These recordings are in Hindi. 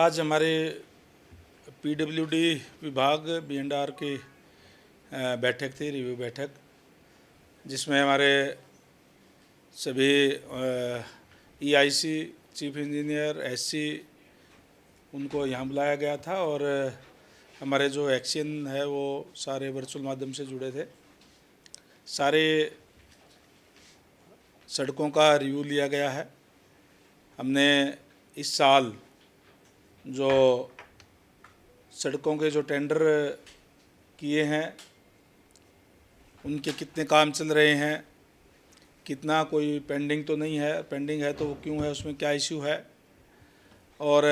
आज हमारे पीडब्ल्यूडी विभाग B&R की बैठक थी, रिव्यू बैठक, जिसमें हमारे सभी EIC, चीफ इंजीनियर, SC, उनको यहाँ बुलाया गया था और हमारे जो एक्शन है वो सारे वर्चुअल माध्यम से जुड़े थे। सारे सड़कों का रिव्यू लिया गया है। हमने इस साल जो सड़कों के जो टेंडर किए हैं उनके कितने काम चल रहे हैं, कितना कोई पेंडिंग तो नहीं है, पेंडिंग है तो वो क्यों है, उसमें क्या इश्यू है, और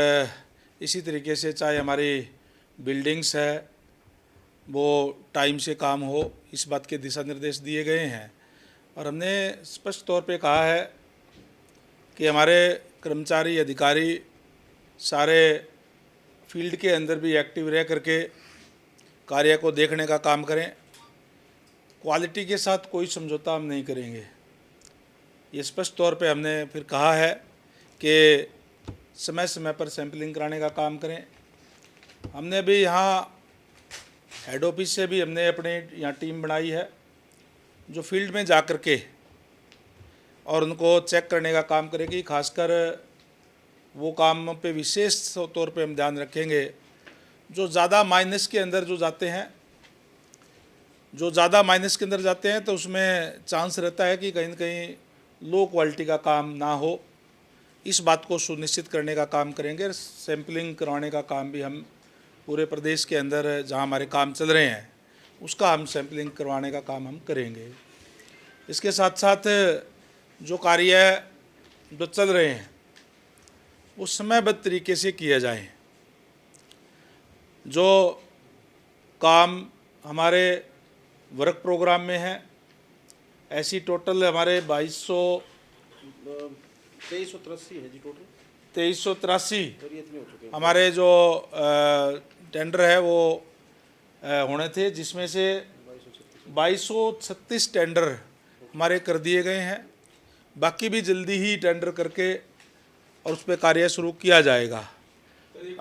इसी तरीके से चाहे हमारी बिल्डिंग्स है वो टाइम से काम हो, इस बात के दिशा निर्देश दिए गए हैं। और हमने स्पष्ट तौर पे कहा है कि हमारे कर्मचारी अधिकारी सारे फील्ड के अंदर भी एक्टिव रह करके कार्य को देखने का काम करें। क्वालिटी के साथ कोई समझौता हम नहीं करेंगे, ये स्पष्ट तौर पे हमने फिर कहा है कि समय समय पर सैंपलिंग कराने का काम करें। हमने भी यहाँ हेड ऑफिस से भी हमने अपने यहाँ टीम बनाई है जो फील्ड में जा कर के और उनको चेक करने का काम करेगी। खासकर वो काम पे विशेष तौर पे हम ध्यान रखेंगे जो ज़्यादा माइनस के अंदर जो जाते हैं, तो उसमें चांस रहता है कि कहीं न कहीं लो क्वालिटी का काम ना हो। इस बात को सुनिश्चित करने का काम करेंगे। सैंपलिंग करवाने का काम भी हम पूरे प्रदेश के अंदर जहां हमारे काम चल रहे हैं उसका हम सैंपलिंग करवाने का काम हम करेंगे। इसके साथ साथ जो कार्य जो चल रहे हैं वो समयबद्ध तरीके से किया जाए। जो काम हमारे वर्क प्रोग्राम में है, ऐसी टोटल हमारे 2383 है जी, टोटल 2383 हमारे जो टेंडर है वो होने थे, जिसमें से 2236 टेंडर हमारे कर दिए गए हैं। बाकी भी जल्दी ही टेंडर करके और उस पर कार्य शुरू किया जाएगा।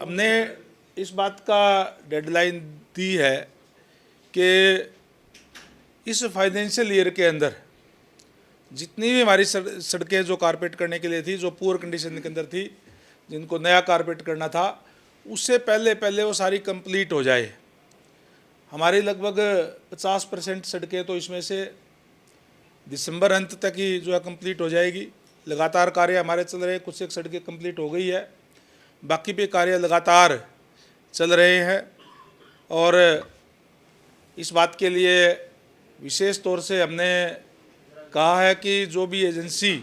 हमने इस बात का डेडलाइन दी है कि इस फाइनेंशियल ईयर के अंदर जितनी भी हमारी सड़कें जो कारपेट करने के लिए थी, जो पुअर कंडीशन के अंदर थी, जिनको नया कारपेट करना था, उससे पहले वो सारी कंप्लीट हो जाए। हमारी लगभग 50% सड़कें तो इसमें से दिसंबर अंत तक ही जो है कंप्लीट हो जाएगी। लगातार कार्य हमारे चल रहे हैं, कुछ एक सड़कें कंप्लीट हो गई है, बाकी भी कार्य लगातार चल रहे हैं। और इस बात के लिए विशेष तौर से हमने कहा है कि जो भी एजेंसी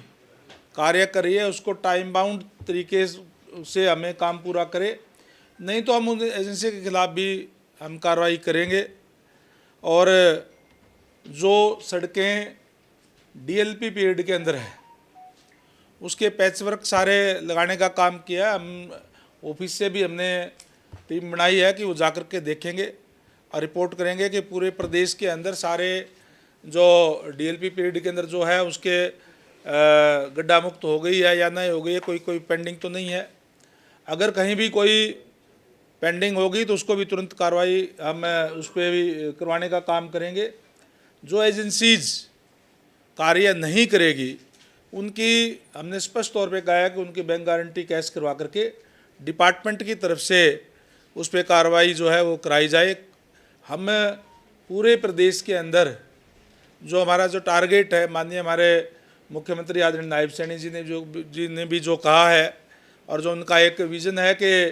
कार्य कर रही है उसको टाइम बाउंड तरीके से हमें काम पूरा करे, नहीं तो हम उन एजेंसी के खिलाफ भी हम कार्रवाई करेंगे। और जो सड़कें DLP पीरियड के अंदर है उसके पैचवर्क सारे लगाने का काम किया। हम ऑफिस से भी हमने टीम बनाई है कि वो जाकर के देखेंगे और रिपोर्ट करेंगे कि पूरे प्रदेश के अंदर सारे जो DLP पीरियड के अंदर जो है उसके गड्ढा मुक्त हो गई है या नहीं हो गई है, कोई पेंडिंग तो नहीं है। अगर कहीं भी कोई पेंडिंग होगी तो उसको भी तुरंत कार्रवाई हम उस पर भी करवाने का काम करेंगे। जो एजेंसीज कार्य नहीं करेगी उनकी हमने स्पष्ट तौर पे कहा है कि उनकी बैंक गारंटी कैश करवा करके डिपार्टमेंट की तरफ से उस पर कार्रवाई जो है वो कराई जाए। हम पूरे प्रदेश के अंदर जो हमारा जो टारगेट है, माननीय हमारे मुख्यमंत्री आदरणीय नायब सैनी जी ने भी जो कहा है और जो उनका एक विज़न है कि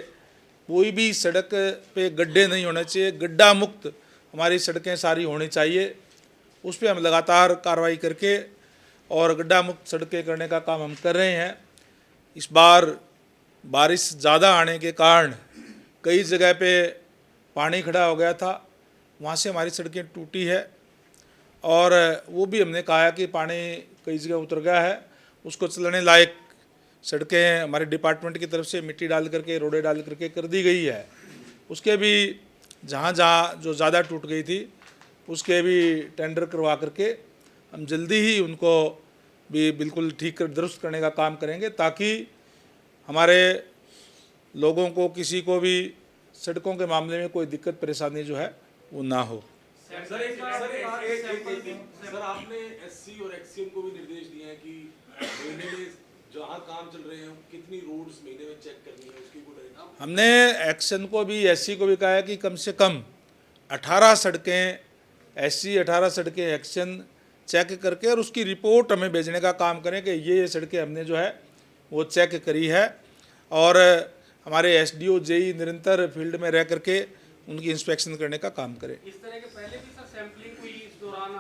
कोई भी सड़क पे गड्ढे नहीं होने चाहिए, गड्ढा मुक्त हमारी सड़कें सारी होनी चाहिए, उस पर हम लगातार कार्रवाई करके और गड्ढा मुक्त सड़कें करने का काम हम कर रहे हैं। इस बार बारिश ज़्यादा आने के कारण कई जगह पे पानी खड़ा हो गया था, वहाँ से हमारी सड़कें टूटी है और वो भी हमने कहा है कि पानी कई जगह उतर गया है, उसको चलने लायक सड़कें हमारे डिपार्टमेंट की तरफ से मिट्टी डाल करके, रोडें डाल करके कर दी गई है। उसके भी जहाँ जहाँ जो ज़्यादा टूट गई थी उसके भी टेंडर करवा करके हम जल्दी ही उनको भी बिल्कुल ठीक कर दुरुस्त करने का काम करेंगे, ताकि हमारे लोगों को किसी को भी सड़कों के मामले में कोई दिक्कत परेशानी जो है वो ना हो। सर आपने एससी और एक्ससीएम को भी निर्देश दिए हैं कि महीने में जहाँ काम चल रहे हैं कितनी रोड्स महीने में चेक करनी है, उसकी कोई डायरेक्शन? हमने एक्शन को भी एससी को भी कहा है कि कम से कम 18 सड़कें एससी 18 सड़कें एक्शन चेक करके और उसकी रिपोर्ट हमें भेजने का काम करें कि ये सड़कें हमने जो है वो चेक करी है। और हमारे एसडीओ जेई निरंतर फील्ड में रह करके उनकी इंस्पेक्शन करने का काम करें। इस तरह के पहले भी सर सैंपलिंग कोई इस दौरान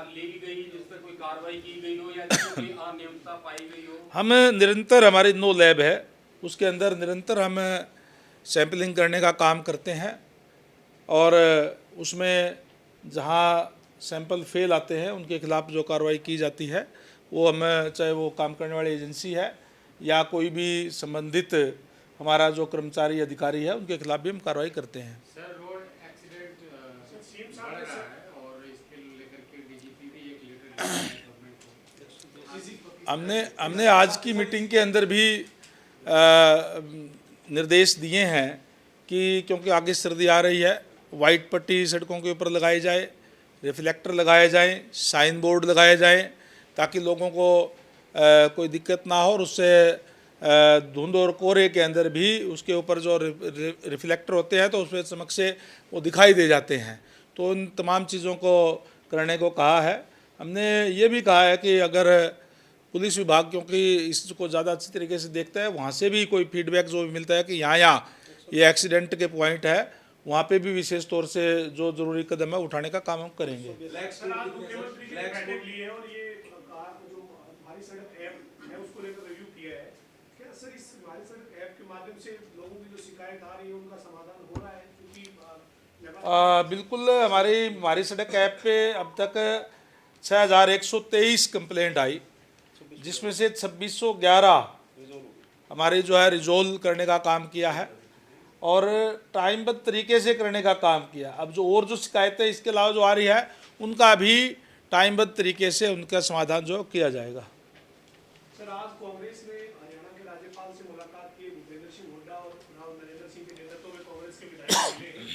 ली गई जिस पर कोई कार्रवाई की गई हो या कोई अनियमितता पाई गई हो? हम निरंतर, हमारी नो लैब है उसके अंदर निरंतर हम सैंपलिंग करने का काम करते हैं और उसमें जहां सैंपल फेल आते हैं उनके खिलाफ जो कार्रवाई की जाती है वो हम, चाहे वो काम करने वाली एजेंसी है या कोई भी संबंधित हमारा जो कर्मचारी अधिकारी है उनके खिलाफ भी हम कार्रवाई करते हैं। सर रोड एक्सीडेंट बढ़ रहा है और इसके लेकर के डीजीपी भी एक लेटर हमने आज की मीटिंग के अंदर भी निर्देश दिए हैं कि क्योंकि आगे सर्दी आ रही है, वाइट पट्टी सड़कों के ऊपर लगाई जाए, रिफ्लेक्टर लगाए जाएं, साइन बोर्ड लगाए जाएं ताकि लोगों को कोई दिक्कत ना हो और उससे धुंध और कोहरे के अंदर भी उसके ऊपर जो रिफ्लेक्टर होते हैं तो उसमें चमक से वो दिखाई दे जाते हैं। तो उन तमाम चीज़ों को करने को कहा है। हमने ये भी कहा है कि अगर पुलिस विभाग क्योंकि इसको ज़्यादा अच्छी तरीके से देखता है, वहाँ से भी कोई फीडबैक जो भी मिलता है कि यहाँ ये एक्सीडेंट के पॉइंट है, वहाँ पे भी विशेष तौर से जो जरूरी कदम है उठाने का काम हम करेंगे। बिल्कुल, हमारी सड़क ऐप पे अब तक 6123 कंप्लेंट आई, जिसमें से 2611 हमारे जो है रिजोल्व करने का काम किया है और टाइमबद्ध तरीके से करने का काम किया। अब जो शिकायतें इसके अलावा जो आ रही है उनका भी टाइमबद्ध तरीके से उनका समाधान जो किया जाएगा। सर आज कांग्रेस ने हरियाणा के राज्यपाल से मुलाकात की, भूपेंद्र सिंह हुड्डा और राव नरेंद्र सिंह के नेतृत्व में कांग्रेस के विधायक मिले हैं।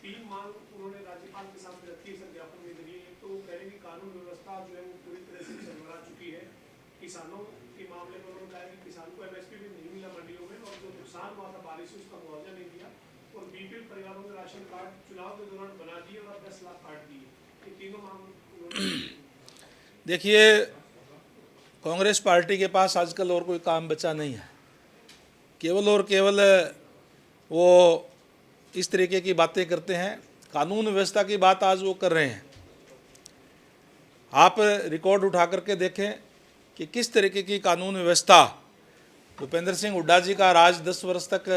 3 मांग उन्होंने राज्यपाल के सामने रखी है सर ज्ञापन के जरिए। तो कह रहे कि कानून व्यवस्था जो है वो पूरी तरह से चरमरा चुकी है। किसानों के मामले में उन्होंने कहा कि किसान को एमएसपी भी नहीं मिला मंडियों में और जो नुकसान हुआ था बारिश से उसका मुआवजा नहीं दिया और बीपीएल परिवारों के राशन कार्ड चुनाव के दौरान बना दिए और 10 लाख काट दिए। ये तीनों मांग देखिए, कांग्रेस पार्टी के पास आजकल और कोई काम बचा नहीं है। केवल और केवल वो इस तरीके की बातें करते हैं। कानून व्यवस्था की बात आज वो कर रहे हैं। आप रिकॉर्ड उठा करके देखें कि किस तरीके की कानून व्यवस्था भूपेंद्र सिंह हुड्डा जी का राज 10 वर्ष तक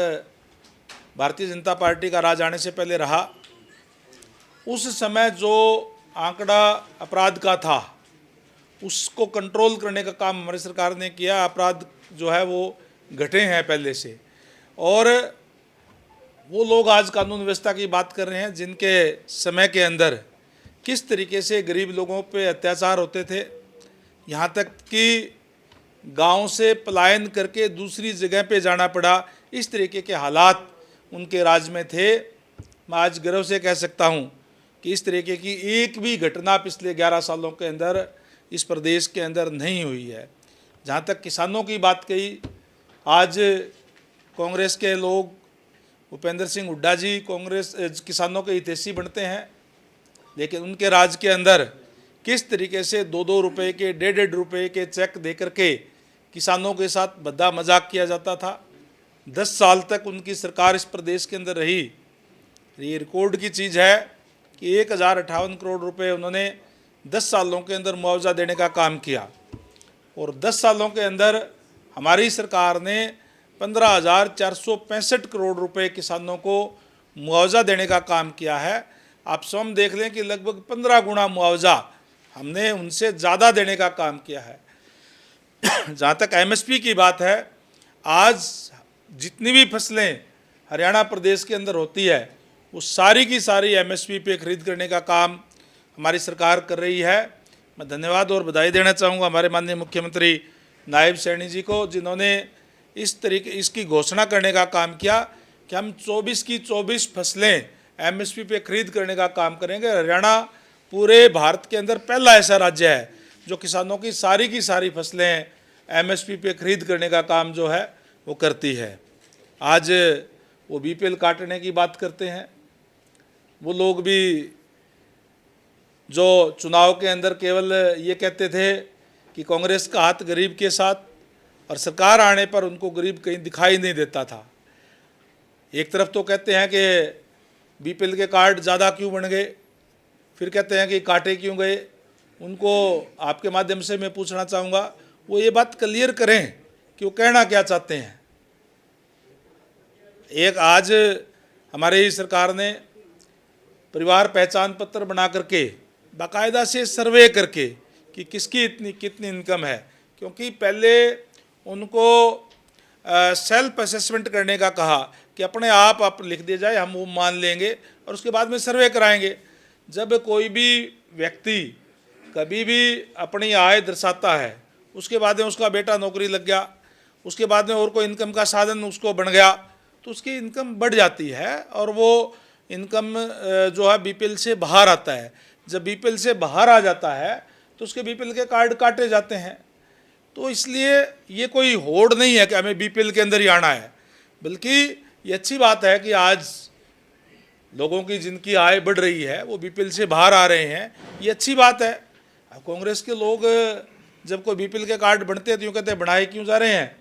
भारतीय जनता पार्टी का राज आने से पहले रहा। उस समय जो आंकड़ा अपराध का था उसको कंट्रोल करने का काम हमारी सरकार ने किया। अपराध जो है वो घटे हैं पहले से और वो लोग आज कानून व्यवस्था की बात कर रहे हैं जिनके समय के अंदर किस तरीके से गरीब लोगों पे अत्याचार होते थे, यहाँ तक कि गांव से पलायन करके दूसरी जगह पे जाना पड़ा। इस तरीके के हालात उनके राज में थे। मैं आज गर्व से कह सकता हूँ कि इस तरीके की एक भी घटना पिछले 11 सालों के अंदर इस प्रदेश के अंदर नहीं हुई है। जहाँ तक किसानों की बात कही, आज कांग्रेस के लोग भूपेंद्र सिंह हुड्डा जी कांग्रेस किसानों के हितैषी बनते हैं, लेकिन उनके राज के अंदर किस तरीके से 2-2 रुपये के 1.5 रुपये के चेक दे करके किसानों के साथ भद्दा मजाक किया जाता था। 10 साल तक उनकी सरकार इस प्रदेश के अंदर रही। ये रिकॉर्ड की चीज़ है कि 1058 करोड़ रुपए उन्होंने 10 सालों के अंदर मुआवजा देने का काम किया और 10 सालों के अंदर हमारी सरकार ने 15,465 करोड़ रुपए किसानों को मुआवजा देने का काम किया है। आप स्वयं देख लें कि लगभग 15 गुना मुआवजा हमने उनसे ज़्यादा देने का काम किया है। जहाँ तक एमएसपी की बात है, आज जितनी भी फसलें हरियाणा प्रदेश के अंदर होती है वो सारी की सारी एमएसपी पे खरीद करने का काम हमारी सरकार कर रही है। मैं धन्यवाद और बधाई देना चाहूँगा हमारे माननीय मुख्यमंत्री नायब सैनी जी को, जिन्होंने इस तरीके इसकी घोषणा करने का काम किया कि हम 24 की 24 फसलें एमएसपी पे खरीद करने का काम करेंगे। हरियाणा पूरे भारत के अंदर पहला ऐसा राज्य है जो किसानों की सारी फसलें एमएसपी पे खरीद करने का काम जो है वो करती है। आज वो बीपीएल काटने की बात करते हैं, वो लोग भी जो चुनाव के अंदर केवल ये कहते थे कि कांग्रेस का हाथ गरीब के साथ, और सरकार आने पर उनको गरीब कहीं दिखाई नहीं देता था। एक तरफ तो कहते हैं कि बीपीएल के कार्ड ज़्यादा क्यों बन गए, फिर कहते हैं कि काटे क्यों गए। उनको आपके माध्यम से मैं पूछना चाहूँगा, वो ये बात क्लियर करें कि वो कहना क्या चाहते हैं। एक आज हमारे ही सरकार ने परिवार पहचान पत्र बना करके बाकायदा से सर्वे करके कि किसकी कितनी इनकम है, क्योंकि पहले उनको सेल्फ असेसमेंट करने का कहा कि अपने आप लिख दिया जाए, हम वो मान लेंगे और उसके बाद में सर्वे कराएंगे। जब कोई भी व्यक्ति कभी भी अपनी आय दर्शाता है, उसके बाद में उसका बेटा नौकरी लग गया, उसके बाद में और कोई इनकम का साधन उसको बन गया, तो उसकी इनकम बढ़ जाती है और वो इनकम जो है बीपीएल से बाहर आता है। जब बीपीएल से बाहर आ जाता है तो उसके बीपीएल के कार्ड काटे जाते हैं। तो इसलिए ये कोई होड़ नहीं है कि हमें बीपीएल के अंदर ही आना है, बल्कि ये अच्छी बात है कि आज लोगों की जिनकी आय बढ़ रही है वो बीपीएल से बाहर आ रहे हैं, ये अच्छी बात है। अब कांग्रेस के लोग जब कोई बीपीएल के कार्ड बनते हैं तो यूँ कहते हैं बढ़ाए क्यों जा रहे हैं,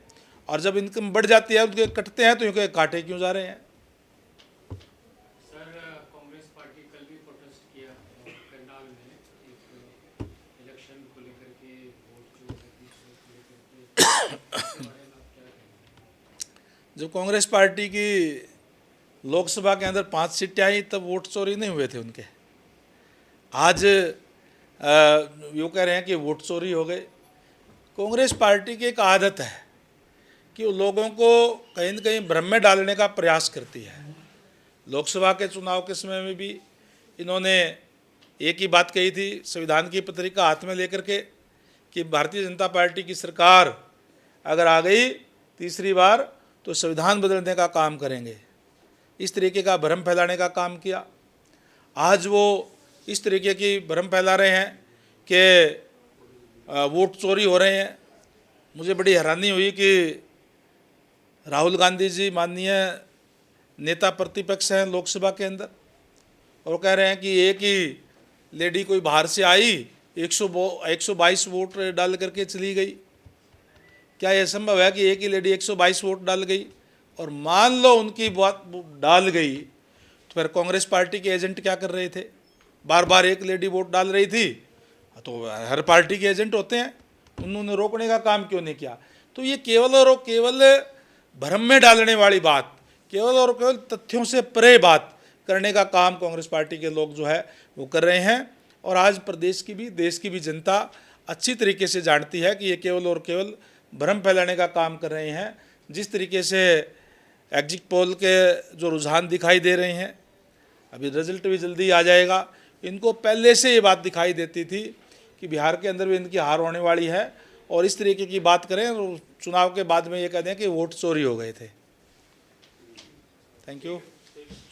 और जब इनकम बढ़ जाती है उनके कटते हैं तो यूँ कहते काटे क्यों जा रहे हैं। सर, कांग्रेस पार्टी कल भी प्रोटेस्ट किया करनाल में एक इलेक्शन को लेकर के, वोट जो है इसके बारे में आप क्या कहेंगे? जब कांग्रेस पार्टी की लोकसभा के अंदर 5 सीटें आई तब वोट चोरी नहीं हुए थे उनके। आज यूँ कह रहे हैं कि वोट चोरी हो गए। कांग्रेस पार्टी की एक आदत है कि वो लोगों को कहीं न कहीं भ्रम में डालने का प्रयास करती है। लोकसभा के चुनाव के समय में भी इन्होंने एक ही बात कही थी, संविधान की पत्रिका हाथ में लेकर के, कि भारतीय जनता पार्टी की सरकार अगर आ गई तीसरी बार तो संविधान बदलने का काम करेंगे। इस तरीके का भ्रम फैलाने का काम किया। आज वो इस तरीके की भ्रम फैला रहे हैं कि वोट चोरी हो रहे हैं। मुझे बड़ी हैरानी हुई कि राहुल गांधी जी माननीय नेता प्रतिपक्ष हैं लोकसभा के अंदर, और कह रहे हैं कि एक ही लेडी कोई बाहर से आई 122 वोट डाल करके चली गई। क्या यह संभव है कि एक ही लेडी 122 वोट डाल गई? और मान लो उनकी बात डाल गई तो फिर कांग्रेस पार्टी के एजेंट क्या कर रहे थे? बार बार एक लेडी वोट डाल रही थी, तो हर पार्टी के एजेंट होते हैं, उन्होंने रोकने का काम क्यों नहीं किया? तो ये केवल और केवल भ्रम में डालने वाली बात, केवल और केवल तथ्यों से परे बात करने का काम कांग्रेस पार्टी के लोग जो है वो कर रहे हैं। और आज प्रदेश की भी देश की भी जनता अच्छी तरीके से जानती है कि ये केवल और केवल भ्रम फैलाने का काम कर रहे हैं। जिस तरीके से एग्जिट पोल के जो रुझान दिखाई दे रहे हैं, अभी रिजल्ट भी जल्दी आ जाएगा, इनको पहले से ये बात दिखाई देती थी कि बिहार के अंदर भी इनकी हार होने वाली है, और इस तरीके की बात करें और चुनाव के बाद में ये कह दें कि वोट चोरी हो गए थे। Thank you.